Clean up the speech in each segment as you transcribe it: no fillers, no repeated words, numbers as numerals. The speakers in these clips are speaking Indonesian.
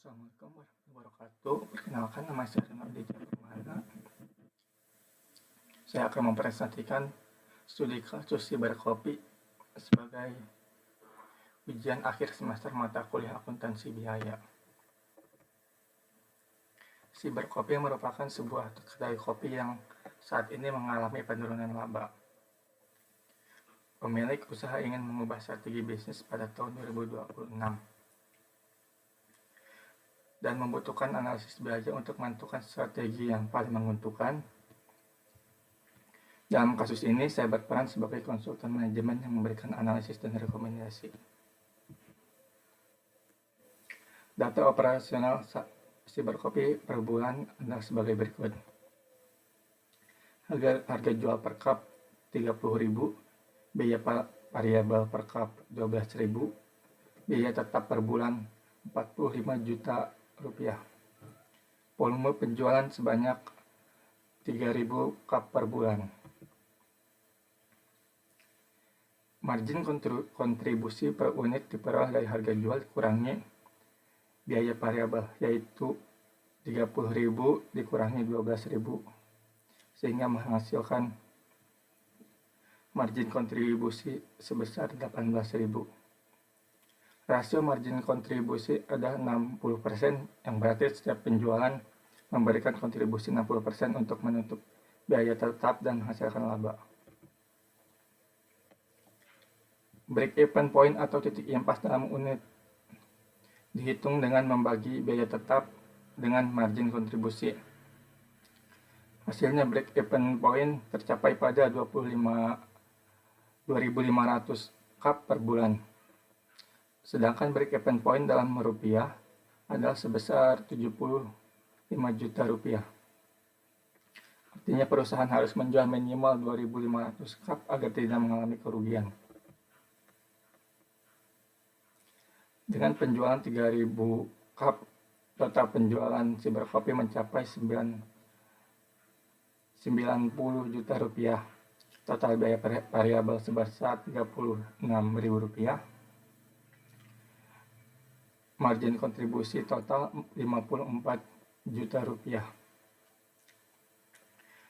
Assalamualaikum warahmatullahi wabarakatuh. Perkenalkan, nama saya Renaldi Permana. Saya akan mempresentasikan studi kasus Siberkopi sebagai ujian akhir semester mata kuliah akuntansi biaya. Siberkopi merupakan sebuah kedai kopi yang saat ini mengalami penurunan laba. Pemilik usaha ingin mengubah strategi bisnis pada tahun 2026 dan membutuhkan analisis biaya untuk menentukan strategi yang paling menguntungkan. Dalam kasus ini, saya berperan sebagai konsultan manajemen yang memberikan analisis dan rekomendasi. Data operasional Siberkopi per bulan adalah sebagai berikut. Harga jual per cup 30.000, biaya variabel per cup 12.000, biaya tetap per bulan 45 juta rupiah. Volume penjualan sebanyak 3.000 cup per bulan. Margin kontribusi per unit diperoleh dari harga jual dikurangi biaya variabel, yaitu 30.000 dikurangi 12.000, sehingga menghasilkan margin kontribusi sebesar 18.000. Rasio margin kontribusi adalah 60%, yang berarti setiap penjualan memberikan kontribusi 60% untuk menutup biaya tetap dan menghasilkan laba. Break-even point atau titik impas dalam unit dihitung dengan membagi biaya tetap dengan margin kontribusi. Hasilnya break-even point tercapai pada 2.500 cup per bulan. Sedangkan break-even point dalam rupiah adalah sebesar 75 juta rupiah. Artinya perusahaan harus menjual minimal 2.500 cup agar tidak mengalami kerugian. Dengan penjualan 3.000 cup, total penjualan Siberkopi mencapai 90 juta rupiah. Total biaya variabel sebesar 36.000 rupiah. Margin kontribusi total 54 juta rupiah.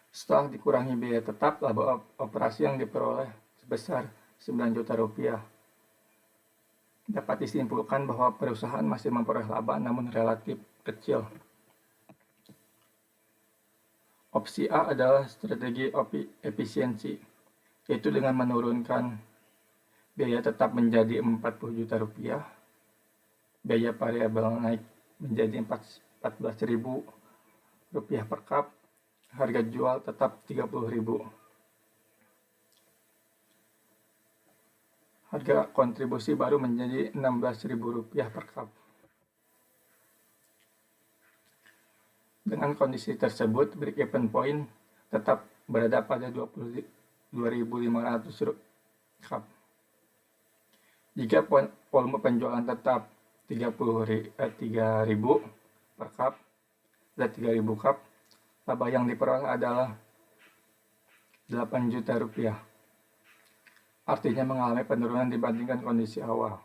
Setelah dikurangi biaya tetap, laba operasi yang diperoleh sebesar 9 juta rupiah. Dapat disimpulkan bahwa perusahaan masih memperoleh laba namun relatif kecil. Opsi A adalah strategi efisiensi, yaitu dengan menurunkan biaya tetap menjadi 40 juta rupiah, biaya variabel naik menjadi 14.000 rupiah per cup, harga jual tetap 30.000. Harga kontribusi baru menjadi 16.000 rupiah per cup. Dengan kondisi tersebut, break-even point tetap berada pada 2.500 cup. Jika volume penjualan tetap 3.000 per cup dan 3.000 cup, laba yang diperoleh adalah 8 juta rupiah. Artinya mengalami penurunan dibandingkan kondisi awal.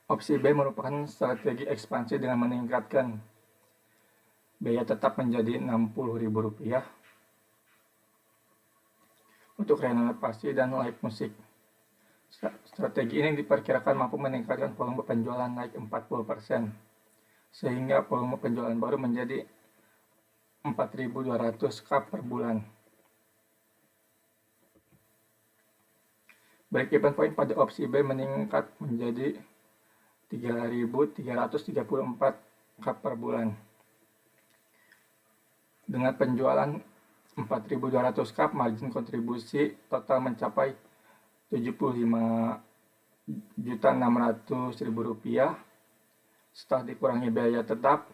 Opsi B merupakan strategi ekspansi dengan meningkatkan biaya tetap menjadi 60.000 rupiah untuk renovasi dan live musik. Strategi ini diperkirakan mampu meningkatkan volume penjualan naik 40%, sehingga volume penjualan baru menjadi 4.200 cup per bulan. Break-even point pada opsi B meningkat menjadi 3.334 cup per bulan. Dengan penjualan 4.200 cup, margin kontribusi total mencapai 75.600.000 rupiah. Setelah dikurangi biaya tetap,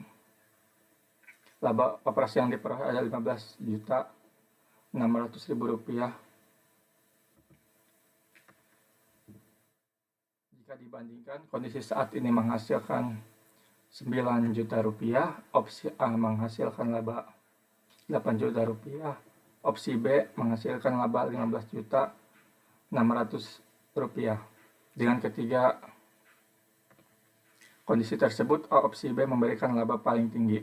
laba operasi yang diperoleh adalah 15.600.000 rupiah. Jika dibandingkan kondisi saat ini menghasilkan 9 juta rupiah, opsi A menghasilkan laba 8 juta rupiah, opsi B menghasilkan laba 15.600.000 rupiah. Dengan ketiga kondisi tersebut, opsi B memberikan laba paling tinggi.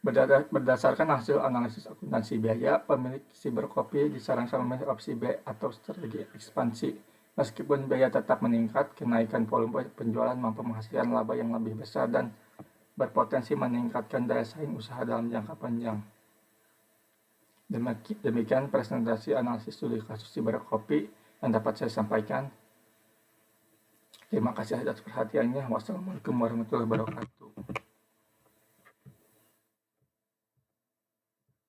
Berdasarkan hasil analisis akuntansi biaya, pemilik Cybercopy disarankan memilih opsi B atau strategi ekspansi. Meskipun biaya tetap meningkat, kenaikan volume penjualan mampu menghasilkan laba yang lebih besar dan berpotensi meningkatkan daya saing usaha dalam jangka panjang. Demikian presentasi analisis studi kasus Cybercopy yang dapat saya sampaikan. Terima kasih atas perhatiannya. Wassalamualaikum warahmatullahi wabarakatuh.